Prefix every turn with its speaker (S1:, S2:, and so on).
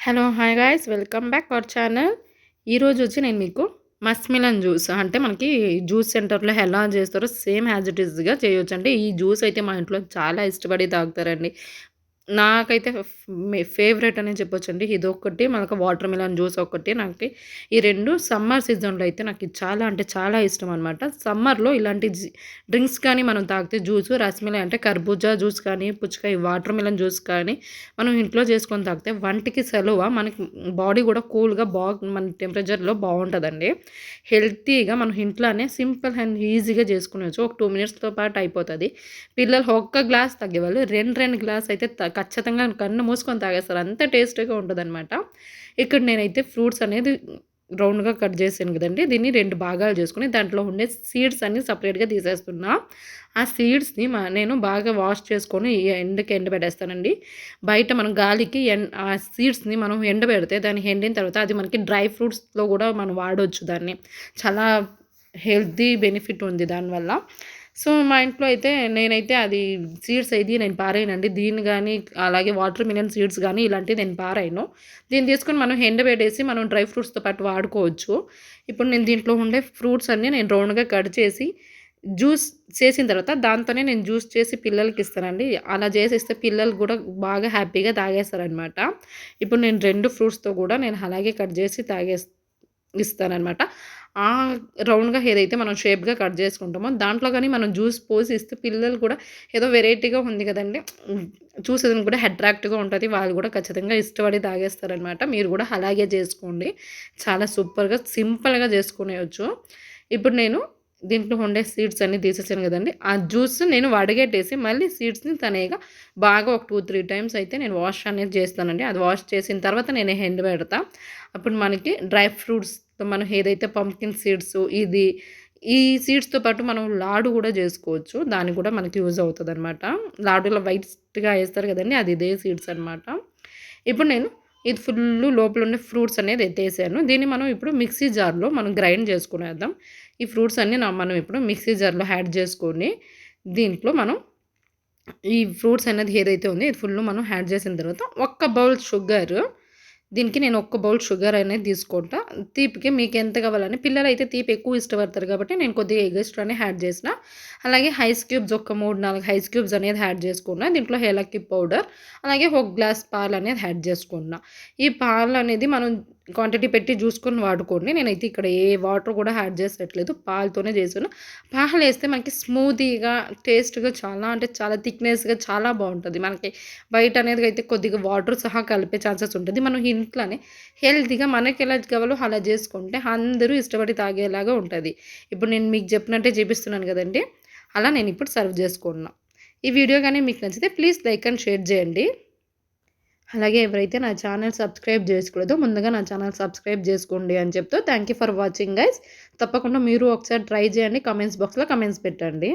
S1: Hello hi guys welcome back our channel. ఈరోజు వచ్చి నేను మీకు మస్క్ మిలన్ జ్యూస్ అంటే మనకి జ్యూస్ సెంటర్లో ఎలా చేస్తారో సేమ్ యాజ్ ఇట్ ఈస్గా చేయొచ్చు. అంటే ఈ జ్యూస్ అయితే మా ఇంట్లో చాలా ఇష్టపడి తాగుతారండి. నాకైతే ఫేవరెట్ అనే చెప్పొచ్చండి. ఇదొక్కటి మనకు వాటర్ మిలన్ జ్యూస్ ఒకటి నాకు ఈ 2 సమ్మర్ సీజన్‌లో అయితే నాకు ఇది చాలా అంటే చాలా ఇష్టం అనమాట. సమ్మర్‌లో ఇలాంటి డ్రింక్స్ కానీ మనం తాగితే జ్యూసు రసమిలన్ అంటే కర్బూజా జ్యూస్ కానీ, పుచ్చకాయ వాటర్ మిలన్ జ్యూస్ కానీ మనం ఇంట్లో చేసుకొని తాగితే వంటికి సలువ మనకి బాడీ కూడా కూల్‌గా మన టెంపరేచర్‌లో బావుంటదండి. హెల్తీగా మనం ఇంట్లోనే సింపుల్ అండ్ ఈజీగా చేసుకునేయొచ్చు. ఒక 2 మినిట్స్‌తో పాటు అయిపోతది. పిల్లలు ఒక్క గ్లాస్ తాగేవాళ్ళు 2 గ్లాస్ అయితే ఖచ్చితంగా కన్ను మూసుకొని తాగేస్తారు. అంత టేస్టీగా ఉంటదనమాట. ఇక్కడ నేనైతే ఫ్రూట్స్ అనేది రౌండ్‌గా కట్ చేశాను కదండీ! దీన్ని 2 భాగాలు చేసుకొని దాంట్లో ఉండే సీడ్స్ అన్నీ సెపరేట్‌గా తీసేస్తున్నా. ఆ సీడ్స్‌ని నేను బాగా వాష్ చేసుకొని ఎండకి ఎండబెట్టేస్తానండి. బయట మనం గాలికి ఆ సీడ్స్‌ని మనం ఎండబెడితే దాన్ని ఎండిన తర్వాత అది మనకి డ్రై ఫ్రూట్స్‌లో కూడా మనం వాడొచ్చు దాన్ని. చాలా హెల్తీ బెనిఫిట్ ఉంది దానివల్ల. సో, మా ఇంట్లో అయితే నేనైతే అది సీడ్స్ అయితే నేను పారేయనండి. దీన్ని గానీ, అలాగే వాటర్ మిలన్ సీడ్స్ గానీ ఇలాంటివి నేను పారేయను. దీన్ని తీసుకొని మనం ఎండబెట్టేసి మనం డ్రై ఫ్రూట్స్‌తో పాటు వాడుకోవచ్చు. ఇప్పుడు నేను దీంట్లో ఉండే ఫ్రూట్స్ అన్నీ నేను రౌండ్‌గా కట్ చేసి జ్యూస్ చేసిన తర్వాత దాంతోనే నేను జ్యూస్ చేసి పిల్లలకిస్తానండి. అలా చేసిస్తే పిల్లలు కూడా బాగా హ్యాపీగా తాగేస్తారనమాట. ఇప్పుడు నేను 2 ఫ్రూట్స్‌తో కూడా నేను అలాగే కట్ చేసి ఇస్తాననమాట. రౌండ్‌గా ఏదైతే మనం షేప్‌గా కట్ చేసుకుంటామో దాంట్లో గాని మనం జ్యూస్ పోసి ఇస్తే పిల్లలు కూడా ఏదో వెరైటీగా ఉంది కదండీ! చూసేదానికి కూడా అట్రాక్టివ్‌గా ఉంటది. వాళ్ళు కూడా ఖచ్చితంగా ఇష్టపడి తాగేస్తారనమాట. మీరు కూడా అలాగే చేసుకోండి. చాలా సూపర్‌గా సింపుల్‌గా చేసుకునేయొచ్చు. ఇప్పుడు నేను దీంట్లో ఉండే సీడ్స్ అన్నీ తీసేసాను కదండీ! ఆ జ్యూస్ నేను వడగట్టేసి మళ్ళీ సీడ్స్‌ని తనీగా బాగా ఒక 2, 3 టైమ్స్ అయితే నేను వాష్ అనేది చేస్తానండి. అది వాష్ చేసిన తర్వాత నేను ఎండబెడతా. అప్పుడు మనకి డ్రై ఫ్రూట్స్‌తో మనం ఏదైతే పంప్కిన్ సీడ్స్ ఈ సీడ్స్‌తో పాటు మనం లాడు కూడా చేసుకోవచ్చు. దానికి కూడా మనకి యూజ్ అవుతదనమాట. లాడులో వైట్‌గా ఏస్తారు కదండీ! అది ఇదే సీడ్స్ అనమాట. ఇప్పుడు నేను ఇది ఫుల్లు లోపల ఉండే ఫ్రూట్స్ అనేది ఎత్తేసాను. దీన్ని మనం ఇప్పుడు మిక్సీ జార్‌లో మనం గ్రైండ్ చేసుకునేద్దాం. ఈ ఫ్రూట్స్ అన్నీ మనం ఇప్పుడు మిక్సీ జార్‌లో యాడ్ చేసుకొని దీంట్లో మనం ఈ ఫ్రూట్స్ అనేది ఏదైతే ఉందో ఇది ఫుల్లు మనం యాడ్ చేసిన తర్వాత ఒక్క బౌల్ షుగర్ దీనికి నేను ఒక్క బౌల్ షుగర్ అనేది తీసుకుంటా. తీపికి మీకు ఎంత కావాలని పిల్లలైతే తీపి ఎక్కువ ఇష్టపడతారు కాబట్టి నేను కొద్దిగా ఎగస్ట్రానే యాడ్ చేసిన. అలాగే ఐస్ క్యూబ్స్ ఒక 3, 4 ఐస్ క్యూబ్స్ అనేది యాడ్ చేసుకున్నా. దీంట్లో ఏలక్కి పౌడర్ అలాగే ఒక గ్లాస్ పాలు అనేది యాడ్ చేసుకున్నా. ఈ పాలు అనేది మనం క్వాంటిటీ పెట్టి చూసుకొని వాడుకోండి. నేనైతే ఇక్కడ ఏ వాటర్ కూడా యాడ్ చేసట్లేదు. పాలతోనే చేశాను. పాలు వేస్తే మనకి స్మూతీగా టేస్ట్‌గా చాలా అంటే చాలా థిక్‌నెస్‌గా చాలా బావుంటది. మనకి బయట అనేది అయితే కొద్దిగా వాటర్ సహా కలిపే ఛాన్సెస్ ఉంటది. మనం ఇంట్లోనే హెల్తీగా మనకెలా కావాలో అలా చేసుకుంటే అందరూ ఇష్టపడి తాగేలాగా ఉంటది. ఇప్పుడు నేను మీకు చెప్పినట్టే చేపిస్తున్నాను కదండీ! అలా నేను ఇప్పుడు సర్వ్ చేసుకున్నా. ఈ వీడియో గాని మీకు నచ్చితే ప్లీజ్ లైక్ అండ్ షేర్ చేయండి. అలాగే ఎవరైతే నా ఛానల్ సబ్స్క్రైబ్ చేసుకోలేదో ముందుగా నా ఛానల్ సబ్స్క్రైబ్ చేసుకోండి అని చెప్తూ thank you for watching guys. తప్పకుండా మీరు ఒకసారి ట్రై చేయండి. కామెంట్స్ బాక్స్‌లో కామెంట్స్ పెట్టండి.